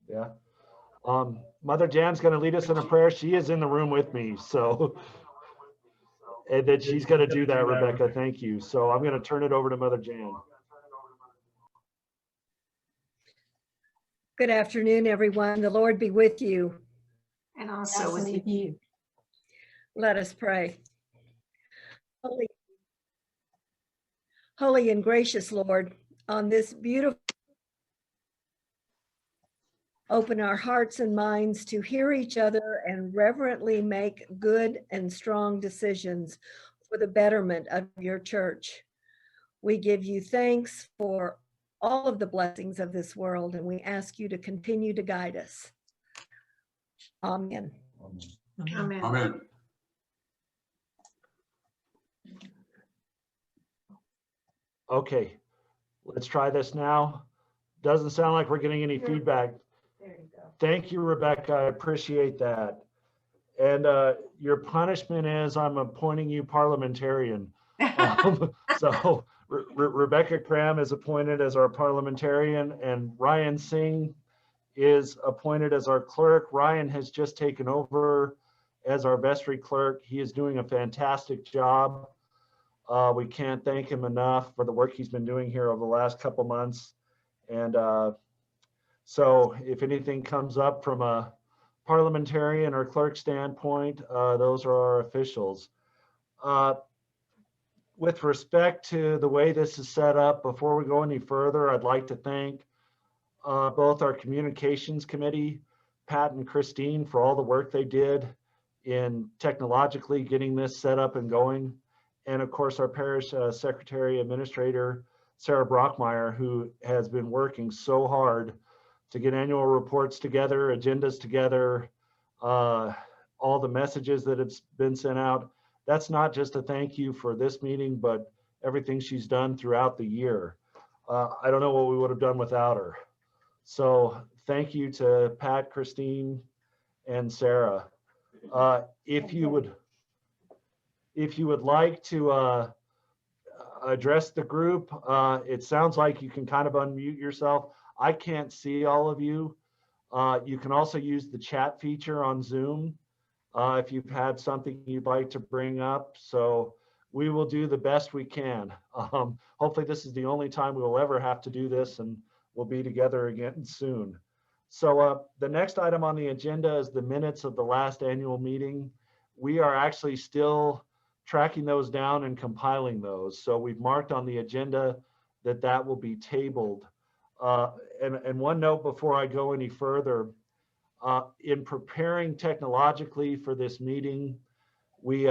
Yeah. Mother Jan's going to lead us in a prayer. She is in the room with me, so and then she's going to do that, Rebecca. Thank you. So I'm going to turn it over to Mother Jan. Good afternoon, everyone. The Lord be with you. And also with you. Let us pray. Holy and gracious Lord, on this beautiful, open our hearts and minds to hear each other and reverently make good and strong decisions for the betterment of your church. We give you thanks for all of the blessings of this world, and we ask you to continue to guide us. Amen. Amen. Amen. Okay, let's try this now. Doesn't sound like we're getting any feedback. There you go. Thank you, Rebecca. I appreciate that. And your punishment is I'm appointing you parliamentarian. So Rebecca Cram is appointed as our parliamentarian, and Ryan Singh is appointed as our clerk. Ryan has just taken over as our vestry clerk. He is doing a fantastic job. We can't thank him enough for the work he's been doing here over the last couple months. And so if anything comes up from a parliamentarian or clerk standpoint, those are our officials. With respect to the way this is set up, before we go any further, I'd like to thank both our communications committee, Pat and Christine, for all the work they did in technologically getting this set up and going. And of course, our parish secretary administrator, Sarah Brockmeyer, who has been working so hard to get annual reports together, agendas together, all the messages that have been sent out. That's not just a thank you for this meeting, but everything she's done throughout the year. I don't know what we would have done without her. So thank you to Pat, Christine, and Sarah. If you would like to address the group, it sounds like you can kind of unmute yourself. I can't see all of you. You can also use the chat feature on Zoom if you've had something you'd like to bring up. So we will do the best we can. Hopefully this is the only time we will ever have to do this, and we'll be together again soon. So the next item on the agenda is the minutes of the last annual meeting. We are actually still tracking those down and compiling those. So we've marked on the agenda that that will be tabled. And one note before I go any further, in preparing technologically for this meeting, we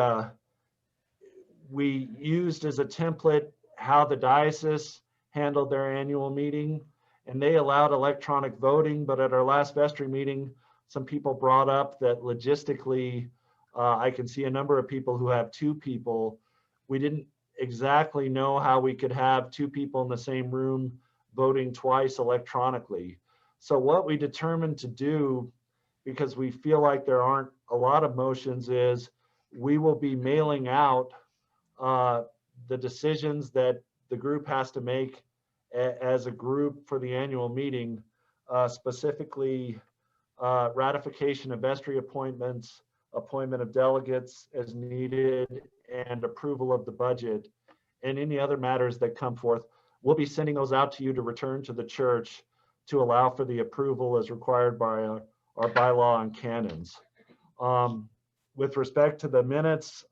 used as a template how the diocese handled their annual meeting, and they allowed electronic voting. But at our last vestry meeting, some people brought up that logistically, I can see a number of people who have two people. We didn't exactly know how we could have two people in the same room voting twice electronically. So what we determined to do, because we feel like there aren't a lot of motions, is we will be mailing out the decisions that the group has to make as a group for the annual meeting, specifically ratification of vestry appointments, appointment of delegates as needed, and approval of the budget, and any other matters that come forth. We'll be sending those out to you to return to the church to allow for the approval as required by our bylaw and canons. With respect to the minutes,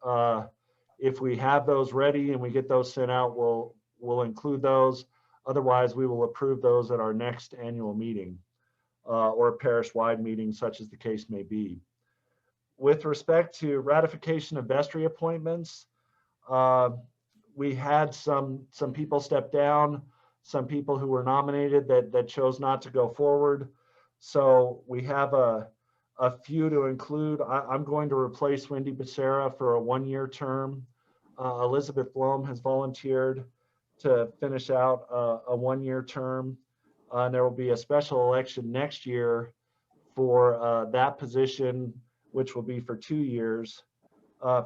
if we have those ready and we get those sent out, we'll include those. Otherwise, we will approve those at our next annual meeting or parish-wide meeting, such as the case may be. With respect to ratification of vestry appointments, we had some people step down, some people who were nominated that chose not to go forward. So we have a few to include. I'm going to replace Wendy Becerra for a one-year term. Elizabeth Blom has volunteered to finish out a one-year term. And there will be a special election next year for that position, which will be for 2 years.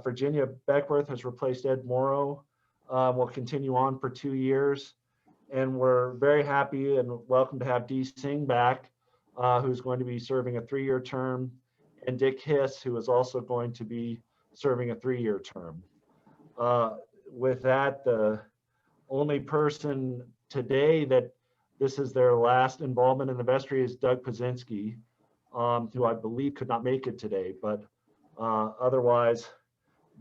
Virginia Beckworth has replaced Ed Morrow, will continue on for 2 years. And we're very happy and welcome to have Dee Singh back, who's going to be serving a 3-year term, and Dick Hiss, who is also going to be serving a 3-year term. With that, the only person today that this is their last involvement in the vestry is Doug Pazinski, who I believe could not make it today, but otherwise,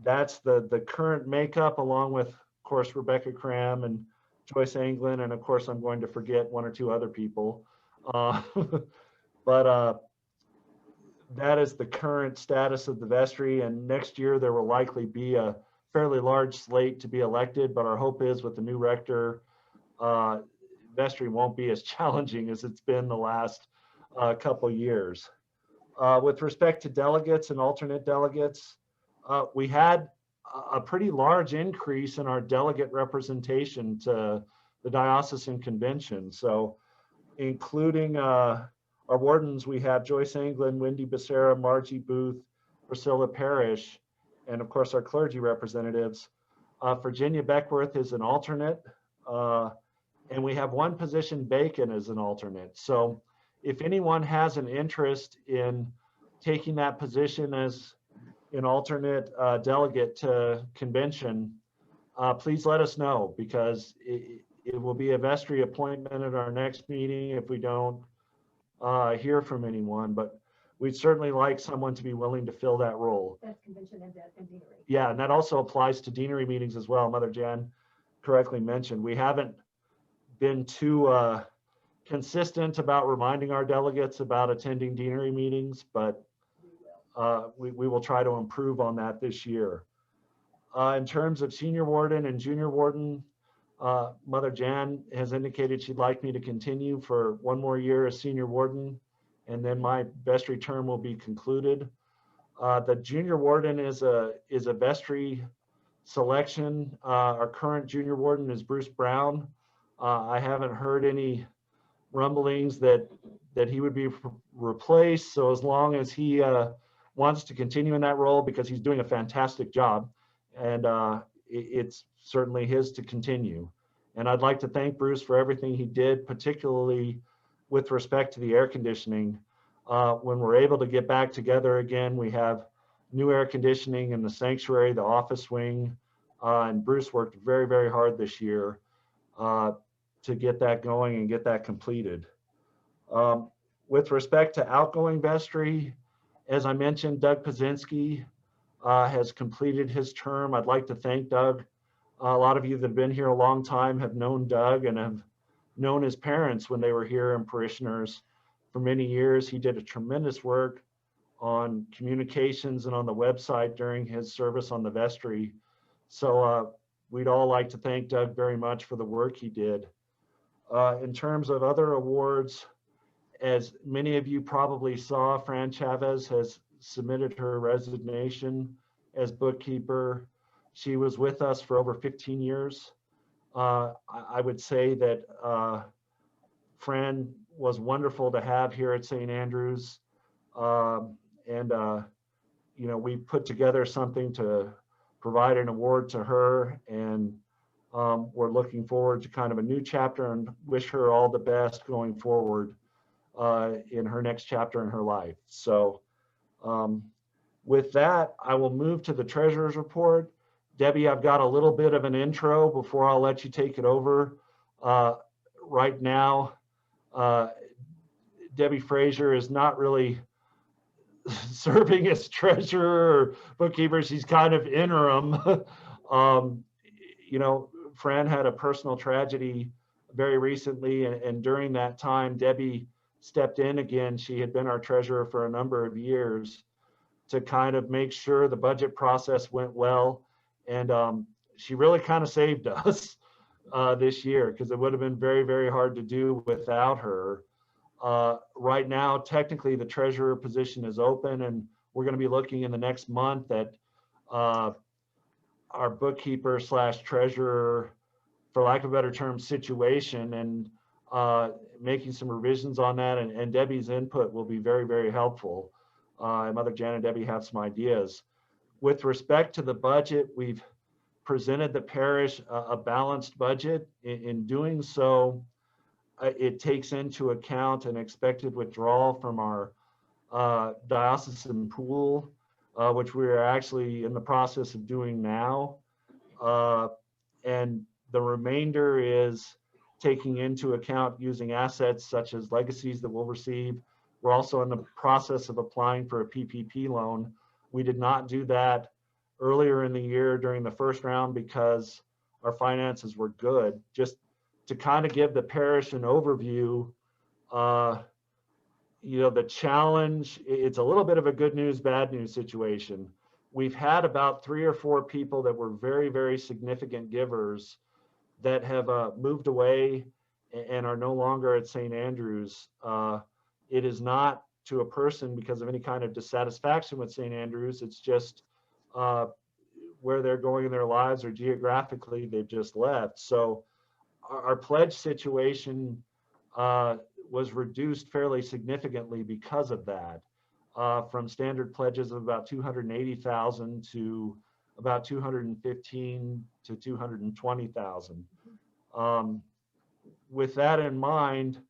that's the current makeup, along with, of course, Rebecca Cram and Joyce Anglin, and of course, I'm going to forget 1 or 2 other people. But that is the current status of the vestry, and next year there will likely be a fairly large slate to be elected, but our hope is with the new rector, vestry won't be as challenging as it's been the last couple years. With respect to delegates and alternate delegates, we had a pretty large increase in our delegate representation to the diocesan convention. So including our wardens, we have Joyce Anglin, Wendy Becerra, Margie Booth, Priscilla Parrish, and of course our clergy representatives. Virginia Beckworth is an alternate, and we have 1 position vacant as an alternate. So if anyone has an interest in taking that position as an alternate delegate to convention, please let us know, because it will be a vestry appointment at our next meeting if we don't hear from anyone, but we'd certainly like someone to be willing to fill that role. That's convention and deanery. Yeah, and that also applies to deanery meetings as well. Mother Jan correctly mentioned. We haven't been too consistent about reminding our delegates about attending deanery meetings, but we will try to improve on that this year. In terms of senior warden and junior warden, Mother Jan has indicated she'd like me to continue for 1 more year as senior warden, and then my vestry term will be concluded. The junior warden is a vestry selection. Our current junior warden is Bruce Brown. I haven't heard any rumblings that he would be replaced. So as long as he wants to continue in that role, because he's doing a fantastic job, and it's certainly his to continue. And I'd like to thank Bruce for everything he did, particularly with respect to the air conditioning. When we're able to get back together again, we have new air conditioning in the sanctuary, the office wing, and Bruce worked very, very hard this year to get that going and get that completed. With respect to outgoing vestry, as I mentioned, Doug Pazinski has completed his term. I'd like to thank Doug. A lot of you that have been here a long time have known Doug and have known his parents when they were here and parishioners for many years. He did a tremendous work on communications and on the website during his service on the vestry. So we'd all like to thank Doug very much for the work he did. In terms of other awards, as many of you probably saw, Fran Chavez has submitted her resignation as bookkeeper. She was with us for over 15 years. I would say that Fran was wonderful to have here at St. Andrews. You know, we put together something to provide an award to her, and we're looking forward to kind of a new chapter and wish her all the best going forward in her next chapter in her life. So with that, I will move to the treasurer's report. Debbie, I've got a little bit of an intro before I'll let you take it over. Right now, Debbie Frazier is not really serving as treasurer or bookkeeper. She's kind of interim. You know, Fran had a personal tragedy very recently, and during that time, Debbie stepped in again. She had been our treasurer for a number of years to kind of make sure the budget process went well. And she really kind of saved us this year, because it would have been very, very hard to do without her. Right now, technically, the treasurer position is open, and we're going to be looking in the next month at our bookkeeper slash treasurer, for lack of a better term, situation. And making some revisions on that, and Debbie's input will be very, very helpful. And Mother Jan and Debbie have some ideas. With respect to the budget, we've presented the parish a balanced budget. In doing so, it takes into account an expected withdrawal from our diocesan pool, which we are actually in the process of doing now. And the remainder is taking into account using assets such as legacies that we'll receive. We're also in the process of applying for a PPP loan. We did not do that earlier in the year during the first round because our finances were good. Just to kind of give the parish an overview, the challenge, it's a little bit of a good news, bad news situation. We've had about 3 or 4 people that were very, very significant givers that have moved away and are no longer at St. Andrews. It is not to a person because of any kind of dissatisfaction with St. Andrews. It's just where they're going in their lives, or geographically they've just left. So our pledge situation was reduced fairly significantly because of that, from standard pledges of about 280,000 to about 215 to 220,000. With that in mind,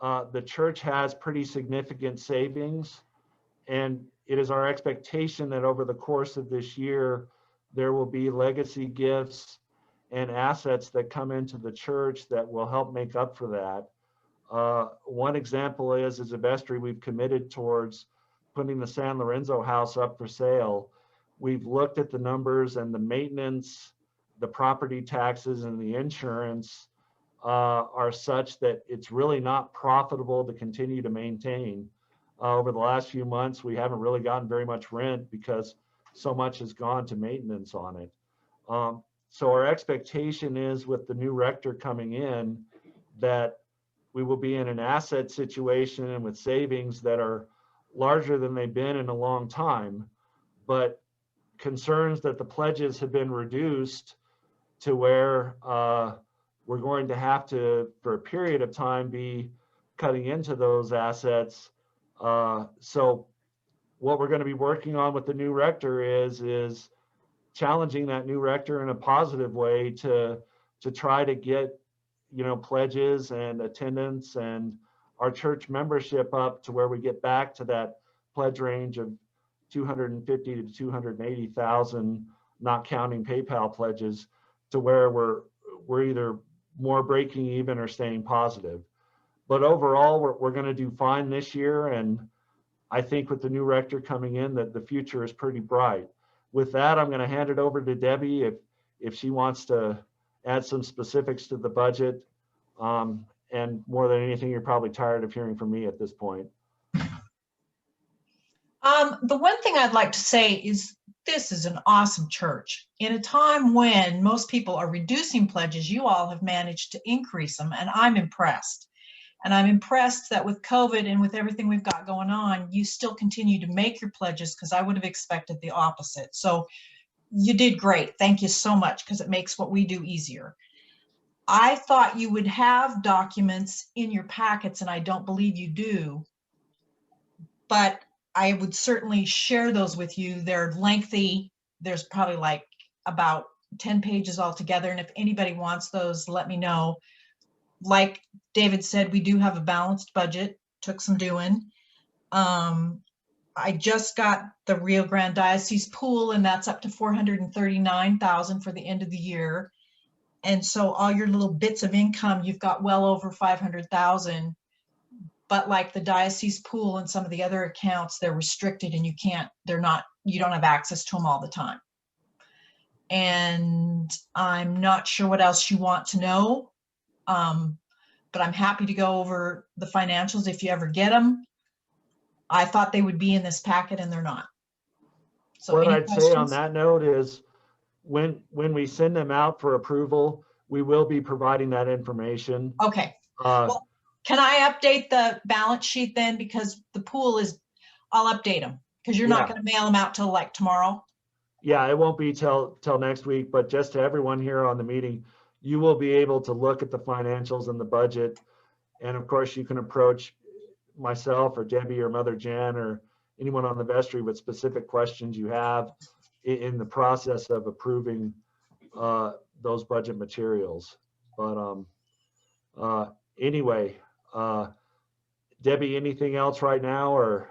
the church has pretty significant savings, and it is our expectation that over the course of this year, there will be legacy gifts and assets that come into the church that will help make up for that. One example is, as a vestry, we've committed towards putting the San Lorenzo house up for sale. We've looked at the numbers, and the maintenance, the property taxes, and the insurance are such that it's really not profitable to continue to maintain. Over the last few months, we haven't really gotten very much rent because so much has gone to maintenance on it. So our expectation is, with the new rector coming in, that we will be in an asset situation and with savings that are larger than they've been in a long time, but concerns that the pledges have been reduced to where we're going to have to, for a period of time, be cutting into those assets. So what we're going to be working on with the new rector is challenging that new rector in a positive way to try to get, pledges and attendance and our church membership up to where we get back to that pledge range of 250 to 280,000, not counting PayPal pledges, to where we're either more breaking even or staying positive. But overall, we're going to do fine this year, and I think with the new rector coming in, that the future is pretty bright. With that, I'm going to hand it over to Debbie if she wants to add some specifics to the budget. And more than anything, you're probably tired of hearing from me at this point. The one thing I'd like to say is this is an awesome church. In a time when most people are reducing pledges, you all have managed to increase them, and I'm impressed. And I'm impressed that with COVID and with everything we've got going on, you still continue to make your pledges, because I would have expected the opposite. So you did great. Thank you so much, because it makes what we do easier. I thought you would have documents in your packets, and I don't believe you do, but I would certainly share those with you. They're lengthy. There's probably like about 10 pages altogether. And if anybody wants those, let me know. Like David said, we do have a balanced budget, took some doing. I just got the Rio Grande Diocese pool, and that's up to $439,000 for the end of the year. And so all your little bits of income, you've got well over $500,000. But like the diocese pool and some of the other accounts, they're restricted, and you don't have access to them all the time. And I'm not sure what else you want to know, but I'm happy to go over the financials if you ever get them. I thought they would be in this packet, and they're not. So what I'd say on that note is, when we send them out for approval, we will be providing that information. Okay. Well, can I update the balance sheet then? Because the pool is, I'll update them, because you're not going to mail them out till like tomorrow. Yeah, it won't be till next week, but just to everyone here on the meeting, you will be able to look at the financials and the budget. And of course, you can approach myself or Debbie or Mother Jen or anyone on the vestry with specific questions you have in the process of approving those budget materials. But anyway, Debbie, anything else right now, or?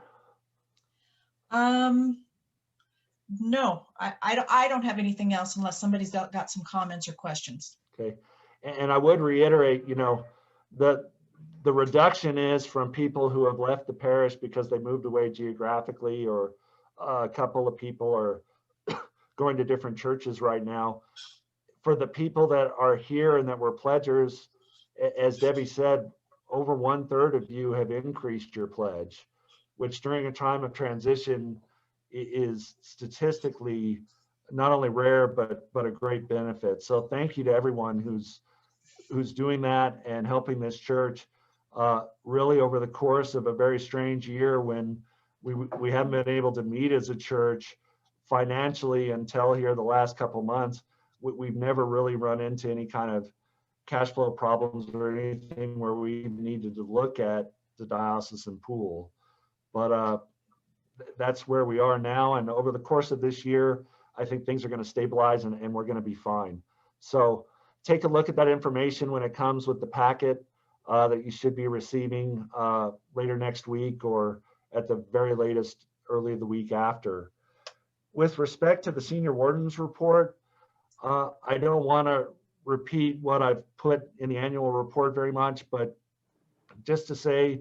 No, I don't have anything else unless somebody's got some comments or questions. Okay, and I would reiterate, the reduction is from people who have left the parish because they moved away geographically, or a couple of people are going to different churches right now. For the people that are here and that were pledgers, as Debbie said, over 1/3 of you have increased your pledge, which during a time of transition is statistically not only rare, but a great benefit. So thank you to everyone who's doing that and helping this church really over the course of a very strange year when we haven't been able to meet as a church financially until here the last couple months. We've never really run into any kind of cash flow problems or anything where we needed to look at the diocesan pool. But that's where we are now. And over the course of this year, I think things are going to stabilize and we're going to be fine. So take a look at that information when it comes with the packet that you should be receiving later next week, or at the very latest early the week after. With respect to the senior warden's report, I don't want to repeat what I've put in the annual report very much, but just to say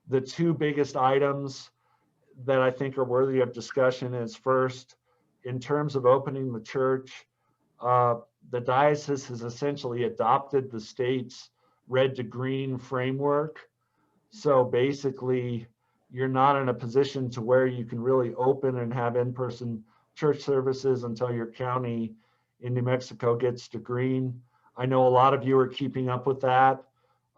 the two biggest items that I think are worthy of discussion is, first, in terms of opening the church, the diocese has essentially adopted the state's red to green framework. So basically, you're not in a position to where you can really open and have in-person church services until your county in New Mexico gets to green. I know a lot of you are keeping up with that.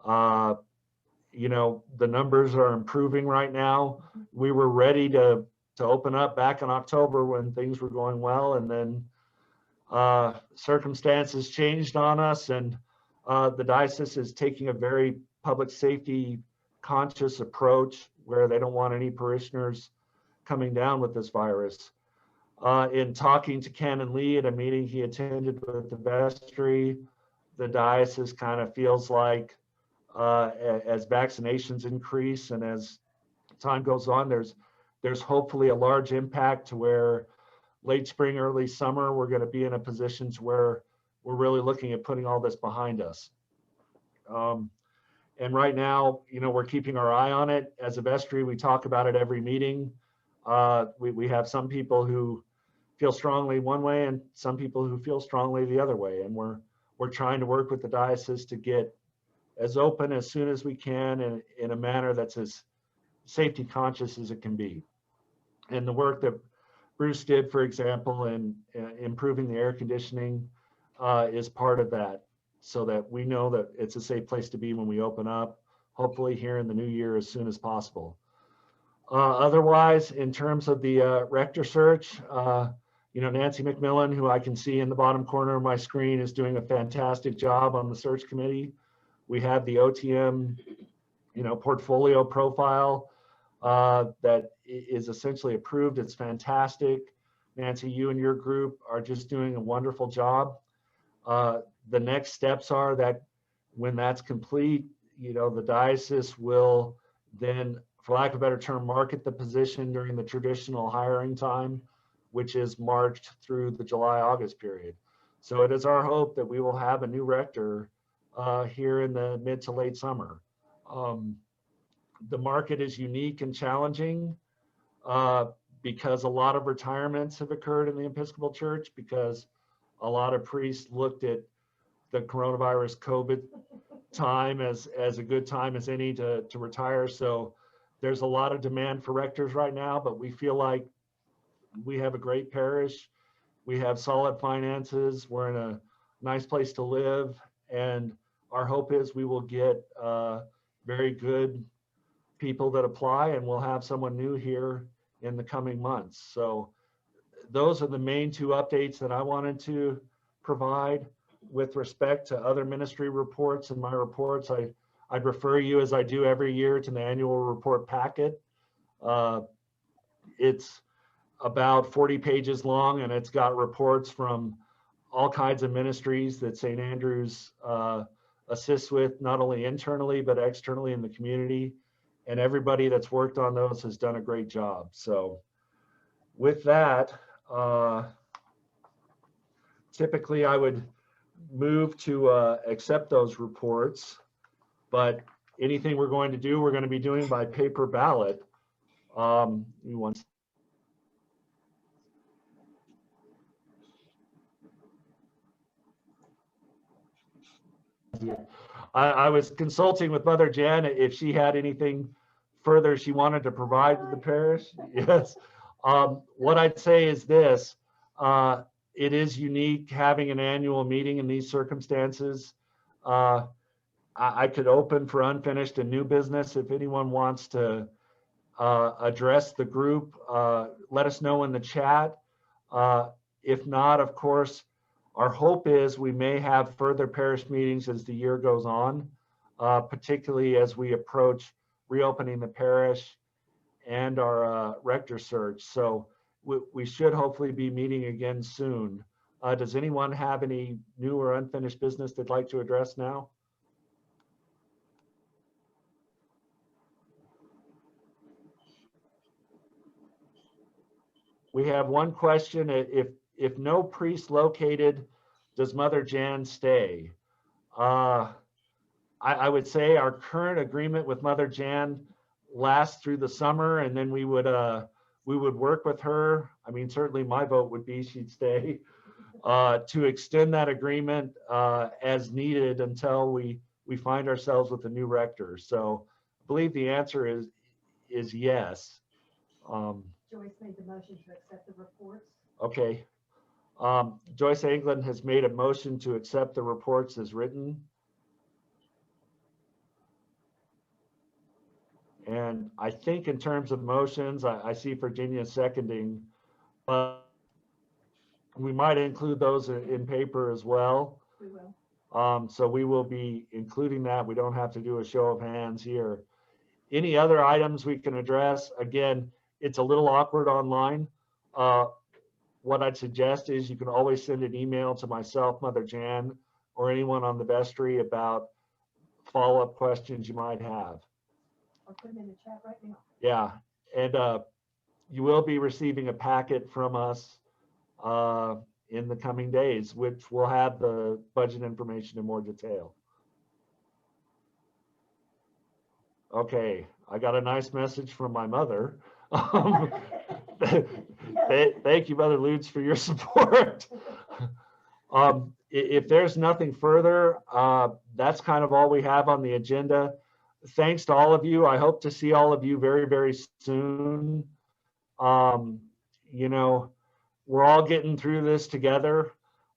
The numbers are improving right now. We were ready to open up back in October when things were going well, and then circumstances changed on us, and the diocese is taking a very public safety conscious approach where they don't want any parishioners coming down with this virus. In talking to Canon Lee at a meeting he attended with the vestry, the diocese kind of feels like as vaccinations increase and as time goes on, there's hopefully a large impact to where late spring, early summer, we're going to be in a position to where we're really looking at putting all this behind us. And right now, we're keeping our eye on it. As a vestry, we talk about it every meeting. We have some people who feel strongly one way and some people who feel strongly the other way. And we're trying to work with the diocese to get as open as soon as we can and in a manner that's as safety conscious as it can be. And the work that Bruce did, for example, in improving the air conditioning is part of that, so that we know that it's a safe place to be when we open up, hopefully here in the new year as soon as possible. Otherwise, in terms of the rector search, Nancy McMillan, who I can see in the bottom corner of my screen, is doing a fantastic job on the search committee. We have the OTM, portfolio profile that is essentially approved. It's fantastic. Nancy, you and your group are just doing a wonderful job. The next steps are that when that's complete, the diocese will then, for lack of a better term, market the position during the traditional hiring time, which is March through the July-August period. So it is our hope that we will have a new rector here in the mid to late summer. The market is unique and challenging because a lot of retirements have occurred in the Episcopal Church, because a lot of priests looked at the coronavirus COVID time as a good time as any to retire. So there's a lot of demand for rectors right now, but we feel like we have a great parish. We have solid finances. We're in a nice place to live. And our hope is we will get very good people that apply, and we'll have someone new here in the coming months. So those are the main two updates that I wanted to provide. With respect to other ministry reports and my reports, I I'd refer you, as I do every year, to the annual report packet. It's about 40 pages long, and it's got reports from all kinds of ministries that St. Andrews assists with, not only internally, but externally in the community. And everybody that's worked on those has done a great job. So with that, typically I would move to accept those reports, but anything we're going to do, we're going to be doing by paper ballot. I was consulting with Mother Jan if she had anything further she wanted to provide to the parish. Yes. What I'd say is this, it is unique having an annual meeting in these circumstances. I could open for unfinished and new business. If anyone wants to address the group, let us know in the chat. If not, of course, our hope is we may have further parish meetings as the year goes on, particularly as we approach reopening the parish and our rector search. So we should hopefully be meeting again soon. Does anyone have any new or unfinished business they'd like to address now? We have one question. If no priest located, does Mother Jan stay? I would say our current agreement with Mother Jan lasts through the summer, and then we would work with her. I mean, certainly my vote would be she'd stay, to extend that agreement as needed until we find ourselves with a new rector. So I believe the answer is yes. Joyce made the motion to accept the reports. Okay. Joyce England has made a motion to accept the reports as written. And I think in terms of motions, I see Virginia seconding, but we might include those in paper as well. We will. So we will be including that. We don't have to do a show of hands here. Any other items we can address? Again, it's a little awkward online. What I'd suggest is you can always send an email to myself, Mother Jan, or anyone on the vestry about follow-up questions you might have. I'll put them in the chat right now. Yeah, and you will be receiving a packet from us in the coming days, which will have the budget information in more detail. Okay, I got a nice message from my mother. Thank you, Mother Lutz, for your support. If there's nothing further, that's kind of all we have on the agenda. Thanks to all of you. I hope to see all of you very, very soon. You know, we're all getting through this together.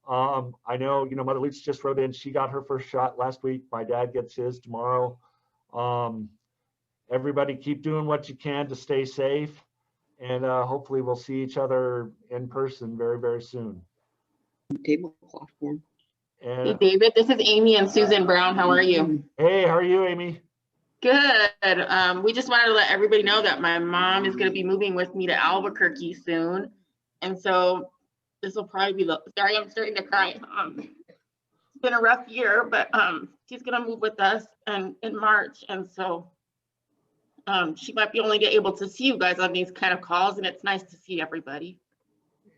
I know, Mother Lutz just wrote in, she got her first shot last week. My dad gets his tomorrow. Everybody keep doing what you can to stay safe. And hopefully we'll see each other in person very, very soon. Tablecloth form. And, Hey, David, this is Amy and Susan Brown. How are you? hey, how are you, Amy? Good. We just wanted to let everybody know that my mom is going to be moving with me to Albuquerque soon. And so this will probably be sorry, I'm starting to cry. It's been a rough year, but she's going to move with us in March. And so she might be only able to see you guys on these kind of calls, and it's nice to see everybody.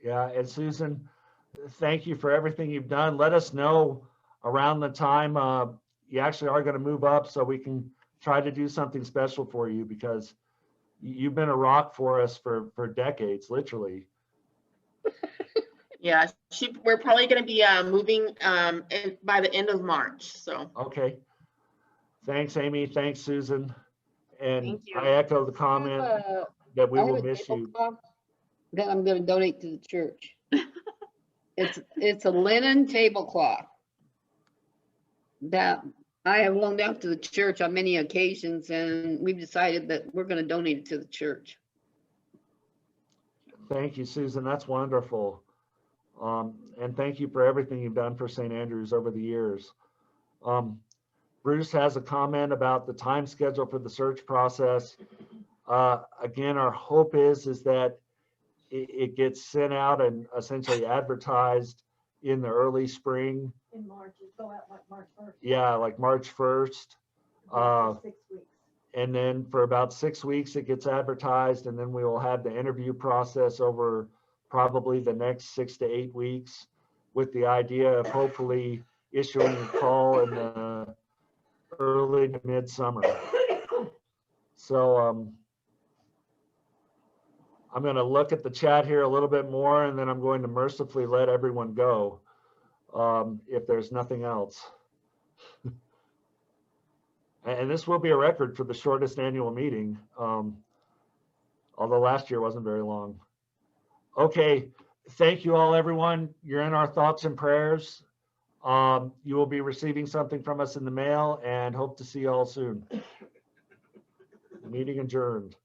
Yeah, and Susan, thank you for everything you've done. Let us know around the time you actually are going to move up so we can try to do something special for you, because you've been a rock for us for decades, literally. Yeah, we're probably going to be moving by the end of March. So Okay. Thanks, Amy. Thanks, Susan. And Thank you. I echo the comment that we will miss you. That I'm going to donate to the church. It's a linen tablecloth that I have loaned out to the church on many occasions, and we've decided that we're going to donate it to the church. Thank you, Susan. That's wonderful. And thank you for everything you've done for St. Andrews over the years. Bruce has a comment about the time schedule for the search process. Again, our hope is that it gets sent out and essentially advertised in the early spring. In March, you go out like March 1st. Yeah, like March 1st. For 6 weeks. And then for about 6 weeks, it gets advertised, and then we will have the interview process over probably the next 6 to 8 weeks, with the idea of hopefully issuing a call in the early to midsummer. So I'm going to look at the chat here a little bit more, and then I'm going to mercifully let everyone go if there's nothing else. And this will be a record for the shortest annual meeting, although last year wasn't very long. Okay, thank you all, everyone. You're in our thoughts and prayers. You will be receiving something from us in the mail, and hope to see you all soon. Meeting adjourned.